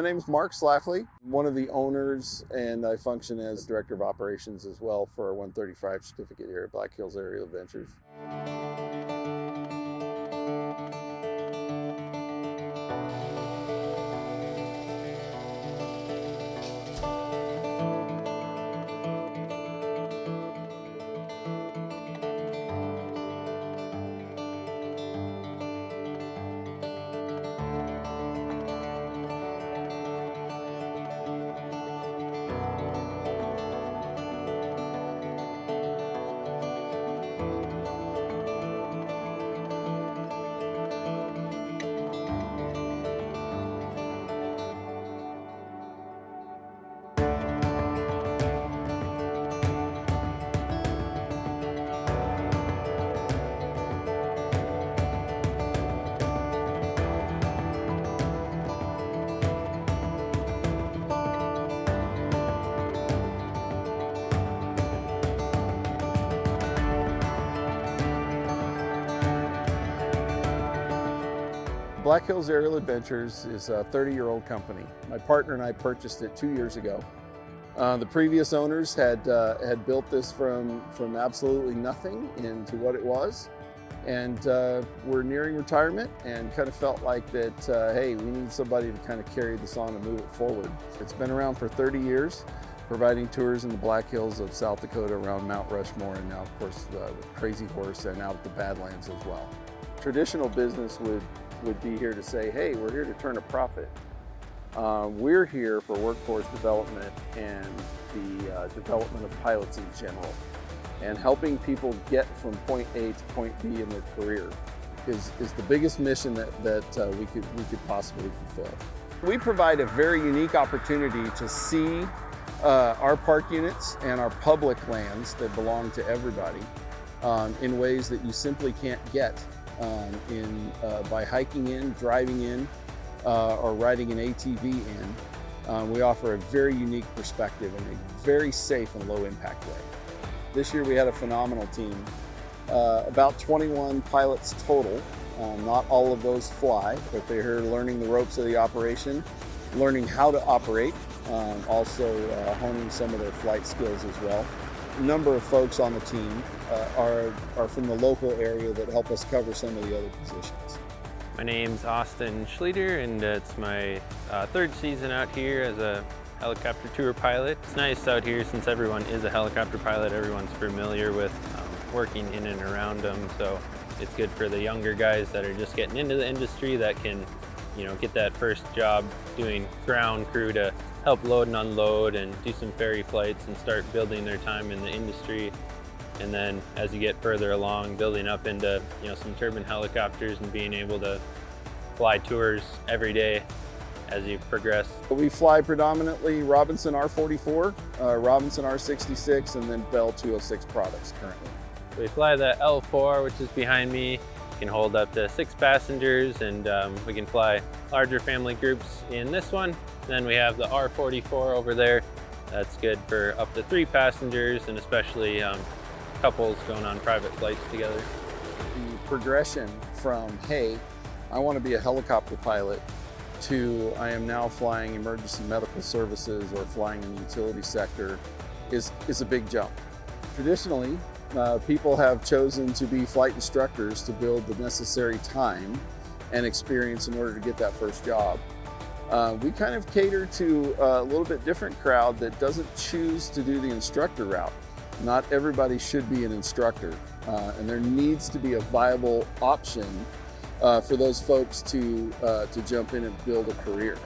My name is Mark Slafley, one of the owners, and I function as Director of Operations as well for our 135 certificate here at Black Hills Aerial Adventures. Black Hills Aerial Adventures is a 30-year-old company. My partner and I purchased it 2 years ago. The previous owners had built this from absolutely nothing into what it was, and we're nearing retirement and kind of felt like that, hey, we need somebody to kind of carry this on and move it forward. It's been around for 30 years, providing tours in the Black Hills of South Dakota around Mount Rushmore, and now, of course, with Crazy Horse and out at the Badlands as well. Traditional business would be here to say, hey, we're here to turn a profit. We're here for workforce development and the development of pilots in general. And helping people get from point A to point B in their career is the biggest mission that we could possibly fulfill. We provide a very unique opportunity to see our park units and our public lands that belong to everybody in ways that you simply can't get by hiking in, driving in, or riding an ATV in. We offer a very unique perspective in a very safe and low impact way. This year we had a phenomenal team, about 21 pilots total. Not all of those fly, but they're here learning the ropes of the operation, learning how to operate, also honing some of their flight skills as well. A number of folks on the team are from the local area that help us cover some of the other positions. My name's Austin Schlieder, and it's my third season out here as a helicopter tour pilot. It's nice out here since everyone is a helicopter pilot. Everyone's familiar with working in and around them, so it's good for the younger guys that are just getting into the industry that can, get that first job doing ground crew to help load and unload and do some ferry flights and start building their time in the industry. And then as you get further along, building up into some turbine helicopters and being able to fly tours every day as you progress. We fly predominantly Robinson R44, Robinson R66, and then Bell 206 products currently. We fly the L4, which is behind me. Can hold up to 6 passengers, and we can fly larger family groups in this one. Then we have the R44 over there. That's good for up to 3 passengers, and especially couples going on private flights together. The progression from, hey, I want to be a helicopter pilot, to I am now flying emergency medical services or flying in the utility sector is a big jump. Traditionally, people have chosen to be flight instructors to build the necessary time and experience in order to get that first job. We kind of cater to a little bit different crowd that doesn't choose to do the instructor route. Not everybody should be an instructor, and there needs to be a viable option for those folks to jump in and build a career.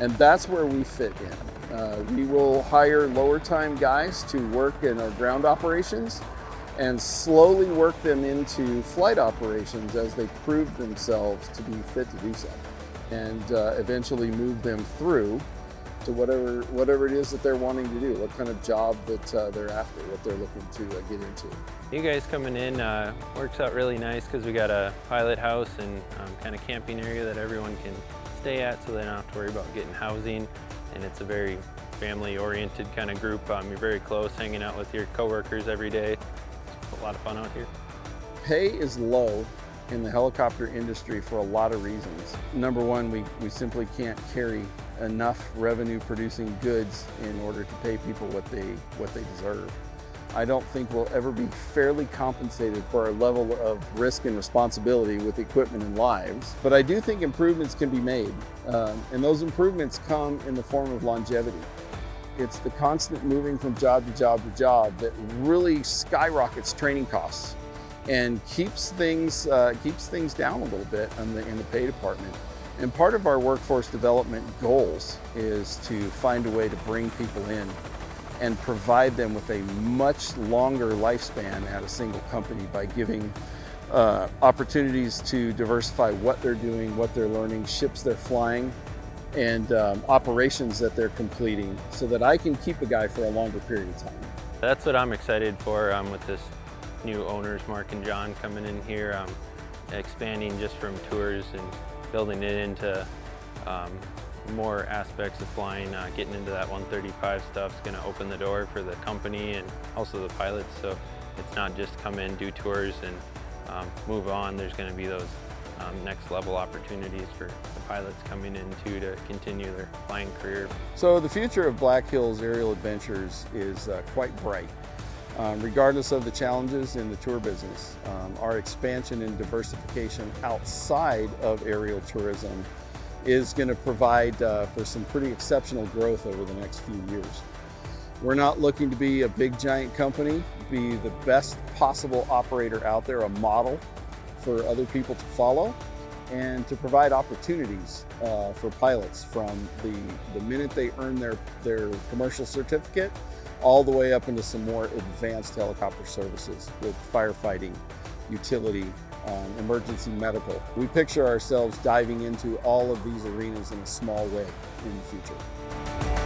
And that's where we fit in. We will hire lower time guys to work in our ground operations and slowly work them into flight operations as they prove themselves to be fit to do so, and eventually move them through to whatever it is that they're wanting to do, what kind of job that they're after, what they're looking to get into. You guys coming in works out really nice because we got a pilot house and kind of camping area that everyone can stay at, so they don't have to worry about getting housing, and it's a very family-oriented kind of group. You're very close, hanging out with your coworkers every day. It's a lot of fun out here. Pay is low in the helicopter industry for a lot of reasons. Number one, we simply can't carry enough revenue producing goods in order to pay people what they deserve. I don't think we'll ever be fairly compensated for our level of risk and responsibility with equipment and lives, but I do think improvements can be made, and those improvements come in the form of longevity. It's the constant moving from job to job to job that really skyrockets training costs and keeps things down a little bit in the pay department. And part of our workforce development goals is to find a way to bring people in and provide them with a much longer lifespan at a single company by giving opportunities to diversify what they're doing, what they're learning, ships they're flying, and operations that they're completing, so that I can keep a guy for a longer period of time. That's what I'm excited for with this new owners, Mark and John, coming in here, expanding just from tours and building it into more aspects of flying. Getting into that 135 stuff is going to open the door for the company and also the pilots. So it's not just come in, do tours, and move on. There's going to be those next level opportunities for the pilots coming in too to continue their flying career. So the future of Black Hills Aerial Adventures is quite bright. Regardless of the challenges in the tour business, our expansion and diversification outside of aerial tourism is going to provide for some pretty exceptional growth over the next few years. We're not looking to be a big giant company, be the best possible operator out there, a model for other people to follow, and to provide opportunities for pilots from the minute they earn their commercial certificate all the way up into some more advanced helicopter services with firefighting, utility, emergency medical. We picture ourselves diving into all of these arenas in a small way in the future.